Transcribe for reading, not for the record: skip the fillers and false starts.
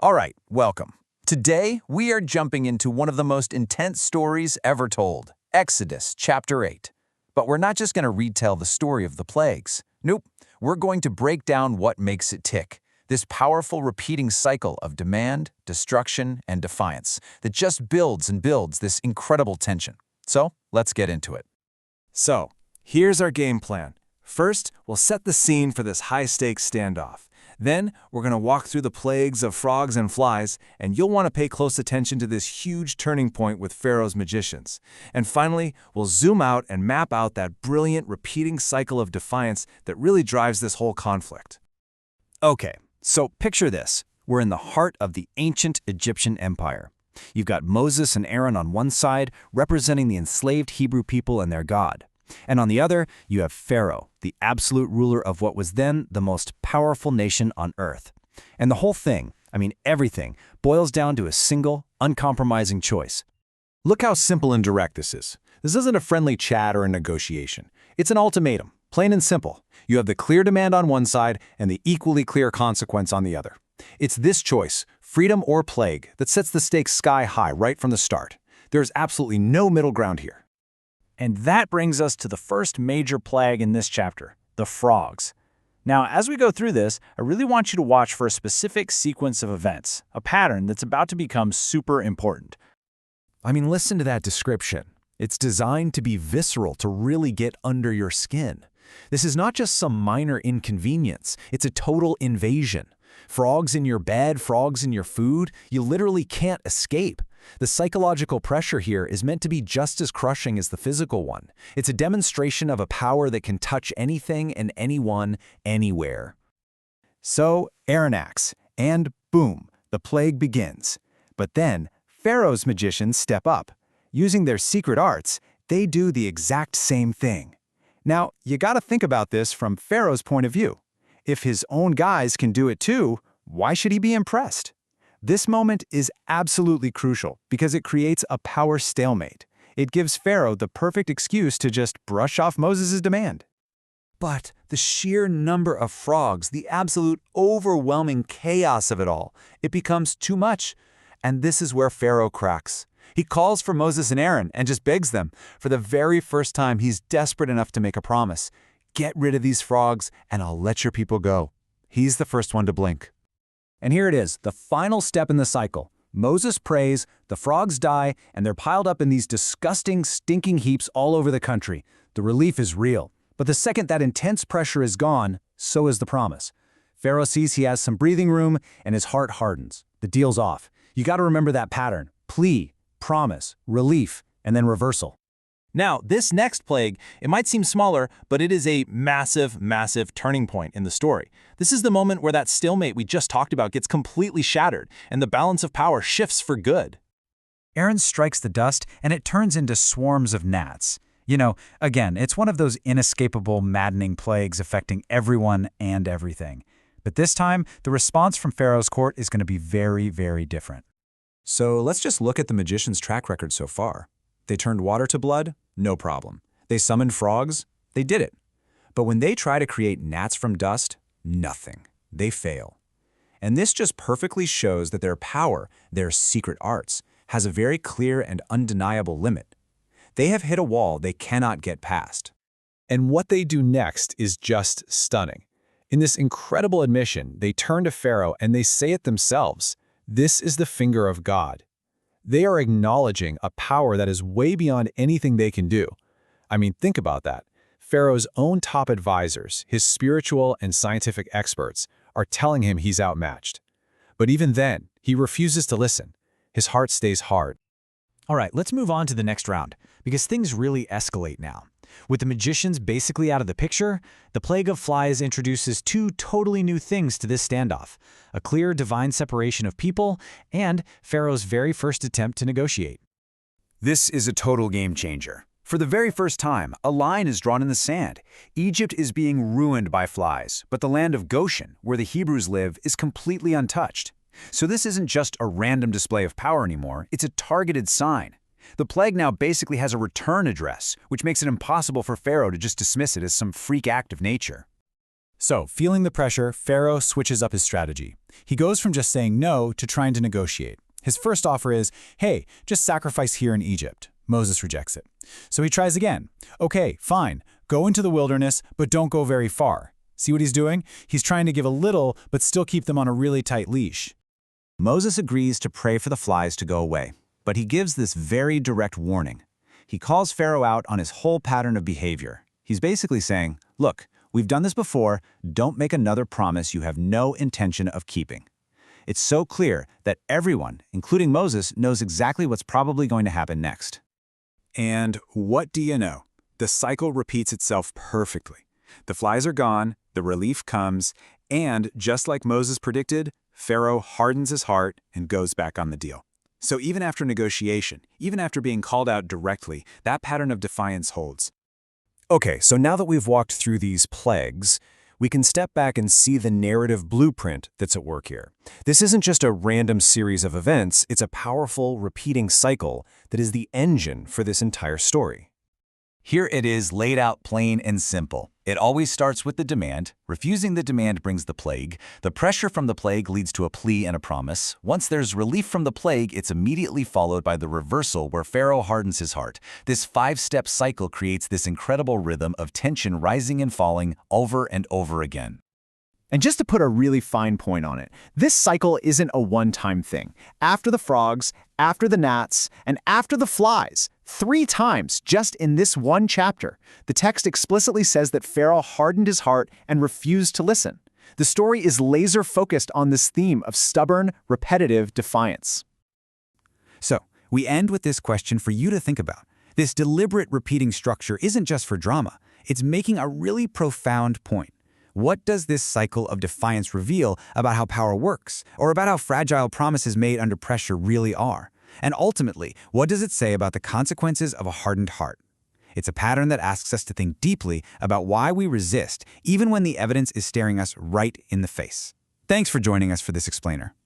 All right, welcome. Today, we are jumping into one of the most intense stories ever told, Exodus chapter 8. But we're not just going to retell the story of the plagues. Nope, we're going to break down what makes it tick. This powerful repeating cycle of demand, destruction, and defiance that just builds and builds this incredible tension. So, let's get into it. So, here's our game plan. First, we'll set the scene for this high-stakes standoff. Then, we're going to walk through the plagues of frogs and flies, and you'll want to pay close attention to this huge turning point with Pharaoh's magicians. And finally, we'll zoom out and map out that brilliant repeating cycle of defiance that really drives this whole conflict. Okay, so picture this. We're in the heart of the ancient Egyptian empire. You've got Moses and Aaron on one side, representing the enslaved Hebrew people and their God. And on the other, you have Pharaoh, the absolute ruler of what was then the most powerful nation on earth. And the whole thing, everything, boils down to a single, uncompromising choice. Look how simple and direct this is. This isn't a friendly chat or a negotiation. It's an ultimatum, plain and simple. You have the clear demand on one side and the equally clear consequence on the other. It's this choice, freedom or plague, that sets the stakes sky high right from the start. There's absolutely no middle ground here. And that brings us to the first major plague in this chapter, the frogs. Now, as we go through this, I really want you to watch for a specific sequence of events, a pattern that's about to become super important. Listen to that description. It's designed to be visceral, to really get under your skin. This is not just some minor inconvenience, it's a total invasion. Frogs in your bed, frogs in your food, you literally can't escape. The psychological pressure here is meant to be just as crushing as the physical one. It's a demonstration of a power that can touch anything and anyone, anywhere. So, Aaron acts, and boom, the plague begins. But then, Pharaoh's magicians step up. Using their secret arts, they do the exact same thing. Now, you gotta think about this from Pharaoh's point of view. If his own guys can do it too, why should he be impressed? This moment is absolutely crucial because it creates a power stalemate. It gives Pharaoh the perfect excuse to just brush off Moses' demand. But the sheer number of frogs, the absolute overwhelming chaos of it all, it becomes too much. And this is where Pharaoh cracks. He calls for Moses and Aaron and just begs them. For the very first time, he's desperate enough to make a promise. Get rid of these frogs and I'll let your people go. He's the first one to blink. And here it is, the final step in the cycle. Moses prays, the frogs die, and they're piled up in these disgusting, stinking heaps all over the country. The relief is real. But the second that intense pressure is gone, so is the promise. Pharaoh sees he has some breathing room, and his heart hardens. The deal's off. You gotta remember that pattern. Plea, promise, relief, and then reversal. Now, this next plague, it might seem smaller, but it is a massive, massive turning point in the story. This is the moment where that stalemate we just talked about gets completely shattered, and the balance of power shifts for good. Aaron strikes the dust, and it turns into swarms of gnats. Again, it's one of those inescapable, maddening plagues affecting everyone and everything. But this time, the response from Pharaoh's court is going to be very, very different. So let's just look at the magician's track record so far. They turned water to blood? No problem. They summoned frogs? They did it. But when they try to create gnats from dust, nothing. They fail. And this just perfectly shows that their power, their secret arts, has a very clear and undeniable limit. They have hit a wall they cannot get past. And what they do next is just stunning. In this incredible admission, they turn to Pharaoh and they say it themselves. This is the finger of God. They are acknowledging a power that is way beyond anything they can do. Think about that. Pharaoh's own top advisors, his spiritual and scientific experts, are telling him he's outmatched. But even then, he refuses to listen. His heart stays hard. All right, let's move on to the next round, because things really escalate now. With the magicians basically out of the picture, the Plague of Flies introduces two totally new things to this standoff: a clear divine separation of people and Pharaoh's very first attempt to negotiate. This is a total game changer. For the very first time, a line is drawn in the sand. Egypt is being ruined by flies, but the land of Goshen, where the Hebrews live, is completely untouched. So this isn't just a random display of power anymore, it's a targeted sign. The plague now basically has a return address, which makes it impossible for Pharaoh to just dismiss it as some freak act of nature. So, feeling the pressure, Pharaoh switches up his strategy. He goes from just saying no to trying to negotiate. His first offer is, hey, just sacrifice here in Egypt. Moses rejects it. So he tries again. Okay, fine, go into the wilderness, but don't go very far. See what he's doing? He's trying to give a little, but still keep them on a really tight leash. Moses agrees to pray for the flies to go away, but he gives this very direct warning. He calls Pharaoh out on his whole pattern of behavior. He's basically saying, look, we've done this before, don't make another promise you have no intention of keeping. It's so clear that everyone, including Moses, knows exactly what's probably going to happen next. And what do you know? The cycle repeats itself perfectly. The flies are gone, the relief comes, and just like Moses predicted, Pharaoh hardens his heart and goes back on the deal. So even after negotiation, even after being called out directly, that pattern of defiance holds. Okay, so now that we've walked through these plagues, we can step back and see the narrative blueprint that's at work here. This isn't just a random series of events, it's a powerful, repeating cycle that is the engine for this entire story. Here it is laid out plain and simple. It always starts with the demand. Refusing the demand brings the plague. The pressure from the plague leads to a plea and a promise. Once there's relief from the plague, it's immediately followed by the reversal where Pharaoh hardens his heart. This five-step cycle creates this incredible rhythm of tension rising and falling over and over again. And just to put a really fine point on it, this cycle isn't a one-time thing. After the frogs, after the gnats, and after the flies, 3 times just in this one chapter, the text explicitly says that Pharaoh hardened his heart and refused to listen. The story is laser-focused on this theme of stubborn, repetitive defiance. So, we end with this question for you to think about. This deliberate repeating structure isn't just for drama. It's making a really profound point. What does this cycle of defiance reveal about how power works, or about how fragile promises made under pressure really are? And ultimately, what does it say about the consequences of a hardened heart? It's a pattern that asks us to think deeply about why we resist, even when the evidence is staring us right in the face. Thanks for joining us for this explainer.